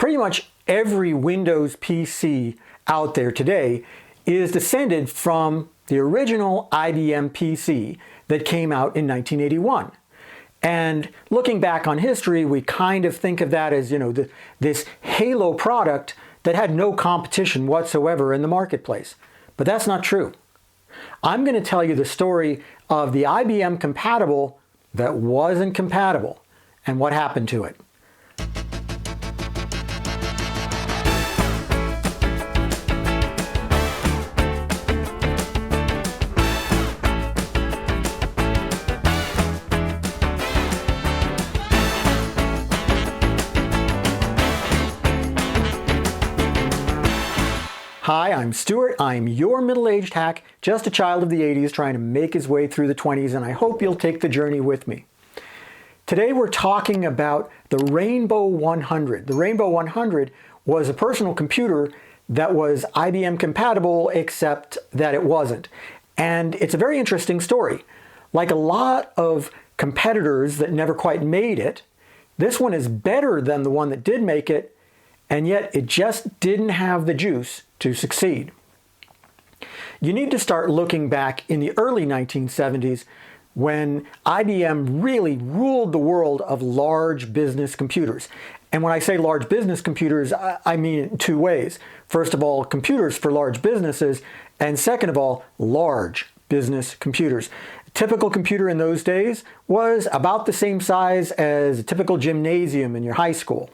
Pretty much every Windows PC out there today is descended from the original IBM PC that came out in 1981. And looking back on history, we kind of think of that as, this halo product that had no competition whatsoever in the marketplace. But that's not true. I'm going to tell you the story of the IBM compatible that wasn't compatible and what happened to it. Hi, I'm Stuart. I'm your middle-aged hack, just a child of the 80s trying to make his way through the 20s, and I hope you'll take the journey with me. Today we're talking about the Rainbow 100. The Rainbow 100 was a personal computer that was IBM compatible, except that it wasn't. And it's a very interesting story. Like a lot of competitors that never quite made it, this one is better than the one that did make it, and yet it just didn't have the juice to succeed. You need to start looking back in the early 1970s when IBM really ruled the world of large business computers. And when I say large business computers, I mean it in two ways. First of all, computers for large businesses, and second of all, large business computers. A typical computer in those days was about the same size as a typical gymnasium in your high school.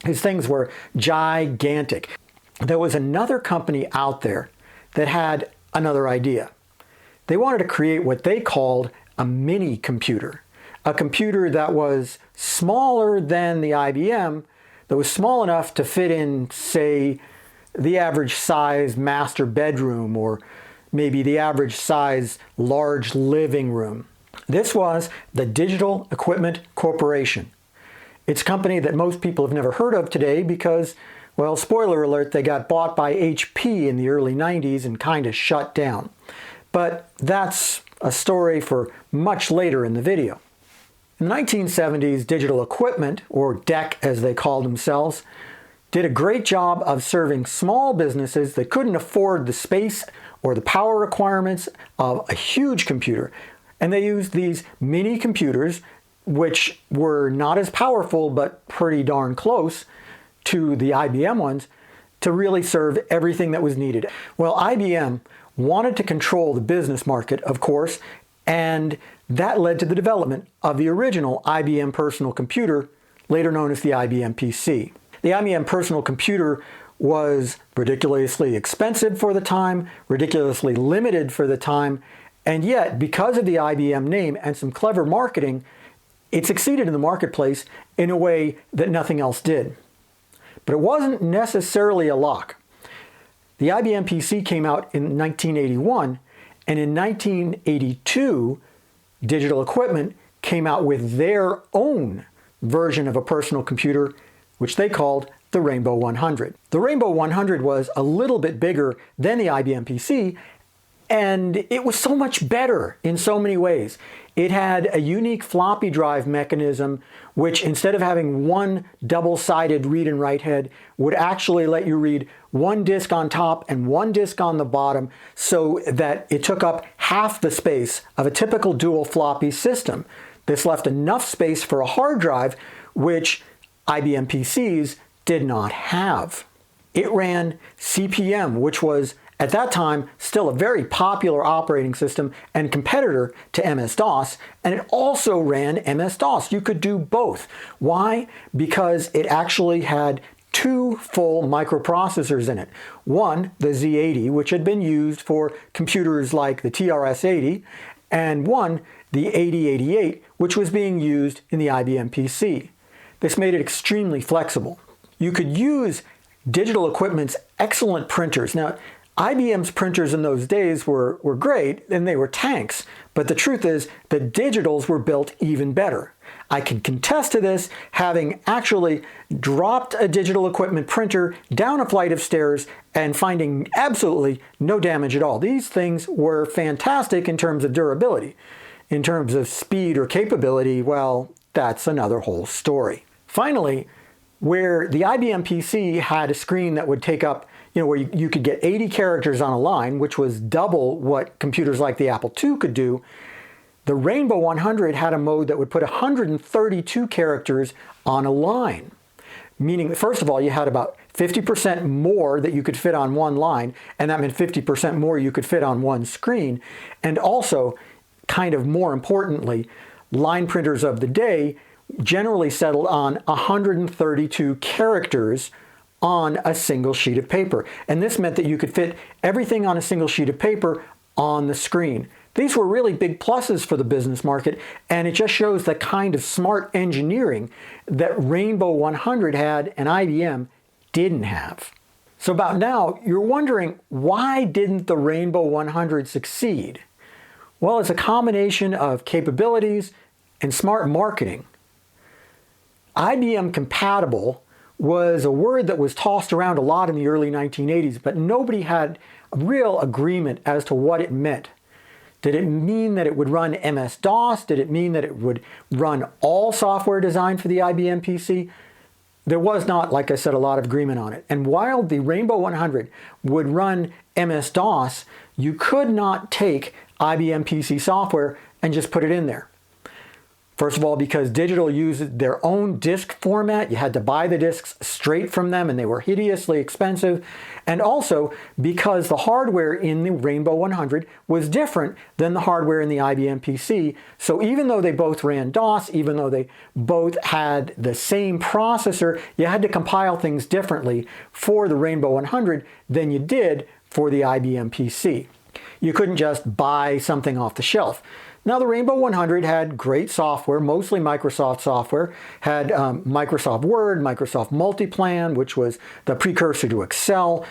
These things were gigantic. There was another company out there that had another idea. They wanted to create what they called a mini computer, a computer that was smaller than the IBM, that was small enough to fit in, say, the average size master bedroom or maybe the average size large living room. This was the Digital Equipment Corporation. It's a company that most people have never heard of today because, well, spoiler alert, they got bought by HP in the early 90s and kind of shut down. But that's a story for much later in the video. In the 1970s, Digital Equipment, or DEC as they called themselves, did a great job of serving small businesses that couldn't afford the space or the power requirements of a huge computer. And they used these mini computers, which were not as powerful but pretty darn close to the IBM ones, to really serve everything that was needed. Well, IBM wanted to control the business market, of course, and that led to the development of the original IBM personal computer, later known as the IBM PC. The IBM personal computer was ridiculously expensive for the time, ridiculously limited for the time, and yet, because of the IBM name and some clever marketing, it succeeded in the marketplace in a way that nothing else did. But it wasn't necessarily a lock. The IBM PC came out in 1981, and in 1982, Digital Equipment came out with their own version of a personal computer, which they called the Rainbow 100. The Rainbow 100 was a little bit bigger than the IBM PC, and it was so much better in so many ways. It had a unique floppy drive mechanism, which instead of having one double-sided read and write head, would actually let you read one disk on top and one disk on the bottom, so that it took up half the space of a typical dual floppy system. This left enough space for a hard drive, which IBM PCs did not have. It ran CP/M, which was at that time still a very popular operating system and competitor to MS-DOS, and it also ran MS-DOS. You could do both. Why? Because it actually had two full microprocessors in it. One, the Z80, which had been used for computers like the TRS-80, and one, the 8088, which was being used in the IBM PC. This made it extremely flexible. You could use Digital Equipment's excellent printers. Now, IBM's printers in those days were great, and they were tanks, but the truth is that Digital's were built even better. I can contest to this, having actually dropped a Digital Equipment printer down a flight of stairs and finding absolutely no damage at all. These things were fantastic in terms of durability. In terms of speed or capability, well, that's another whole story. Finally, Where the IBM PC had a screen that would take up, where you could get 80 characters on a line, which was double what computers like the Apple II could do, the Rainbow 100 had a mode that would put 132 characters on a line. Meaning, first of all, you had about 50% more that you could fit on one line, and that meant 50% more you could fit on one screen. And also, kind of more importantly, line printers of the day generally settled on 132 characters on a single sheet of paper. And this meant that you could fit everything on a single sheet of paper on the screen. These were really big pluses for the business market, and it just shows the kind of smart engineering that Rainbow 100 had and IBM didn't have. So about now, you're wondering, why didn't the Rainbow 100 succeed? Well, it's a combination of capabilities and smart marketing. IBM compatible was a word that was tossed around a lot in the early 1980s, but nobody had a real agreement as to what it meant. Did it mean that it would run MS-DOS? Did it mean that it would run all software designed for the IBM PC? There was not, like I said, a lot of agreement on it. And while the Rainbow 100 would run MS-DOS, you could not take IBM PC software and just put it in there. First of all, because Digital used their own disk format, you had to buy the disks straight from them and they were hideously expensive. And also because the hardware in the Rainbow 100 was different than the hardware in the IBM PC. So even though they both ran DOS, even though they both had the same processor, you had to compile things differently for the Rainbow 100 than you did for the IBM PC. You couldn't just buy something off the shelf. Now, the Rainbow 100 had great software, mostly Microsoft software, had Microsoft Word, Microsoft Multiplan, which was the precursor to Excel.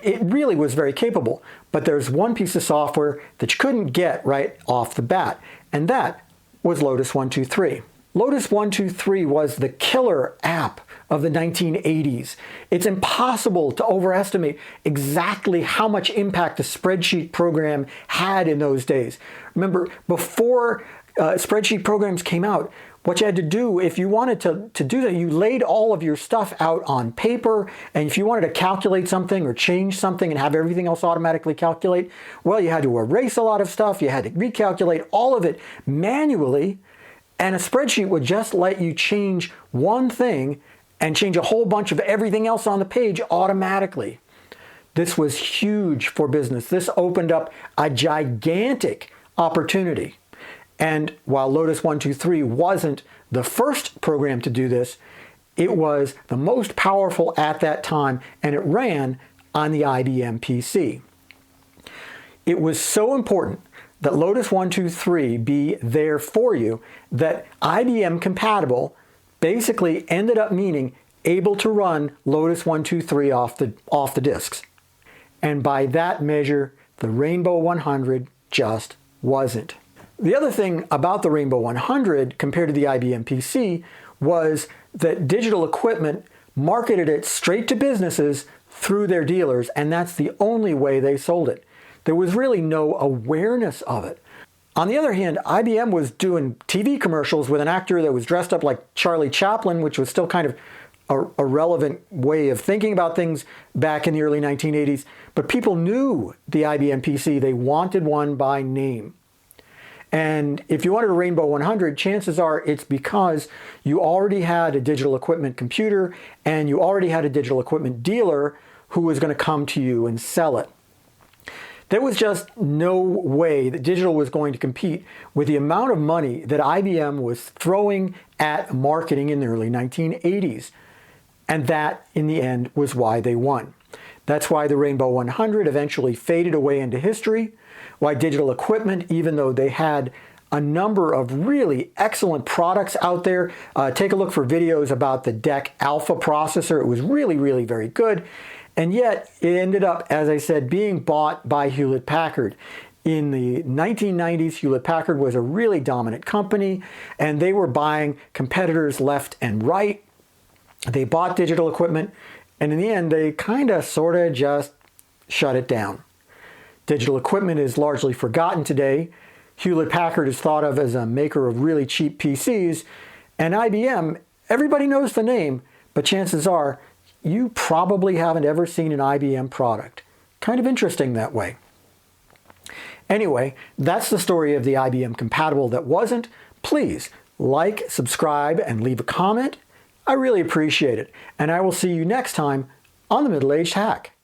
It really was very capable, but there's one piece of software that you couldn't get right off the bat, and that was Lotus 123. Lotus 123 was the killer app of the 1980s. It's impossible to overestimate exactly how much impact the spreadsheet program had in those days. Remember, before spreadsheet programs came out, what you had to do, if you wanted to do that, you laid all of your stuff out on paper, and if you wanted to calculate something or change something and have everything else automatically calculate, well, you had to erase a lot of stuff, you had to recalculate all of it manually, and a spreadsheet would just let you change one thing and change a whole bunch of everything else on the page automatically. This was huge for business. This opened up a gigantic opportunity. And while Lotus 123 wasn't the first program to do this, it was the most powerful at that time, and it ran on the IBM PC. It was so important that Lotus 123 be there for you that IBM compatible basically ended up meaning able to run Lotus 123 off the disks. And by that measure, the Rainbow 100 just wasn't. The other thing about the Rainbow 100 compared to the IBM PC was that Digital Equipment marketed it straight to businesses through their dealers, and that's the only way they sold it. There was really no awareness of it. On the other hand, IBM was doing TV commercials with an actor that was dressed up like Charlie Chaplin, which was still kind of a relevant way of thinking about things back in the early 1980s. But people knew the IBM PC. They wanted one by name. And if you wanted a Rainbow 100, chances are it's because you already had a Digital Equipment computer and you already had a Digital Equipment dealer who was going to come to you and sell it. There was just no way that Digital was going to compete with the amount of money that IBM was throwing at marketing in the early 1980s. And that, in the end, was why they won. That's why the Rainbow 100 eventually faded away into history, why Digital Equipment, even though they had a number of really excellent products out there, take a look for videos about the DEC Alpha processor. It was really, really very good. And yet, it ended up, as I said, being bought by Hewlett-Packard. In the 1990s, Hewlett-Packard was a really dominant company, and they were buying competitors left and right. They bought Digital Equipment, and in the end, they kind of, sort of just shut it down. Digital Equipment is largely forgotten today. Hewlett-Packard is thought of as a maker of really cheap PCs, and IBM, everybody knows the name, but chances are you probably haven't ever seen an IBM product. Kind of interesting that way. Anyway, that's the story of the IBM compatible that wasn't. Please like, subscribe, and leave a comment. I really appreciate it, and I will see you next time on The Middle-Aged Hack.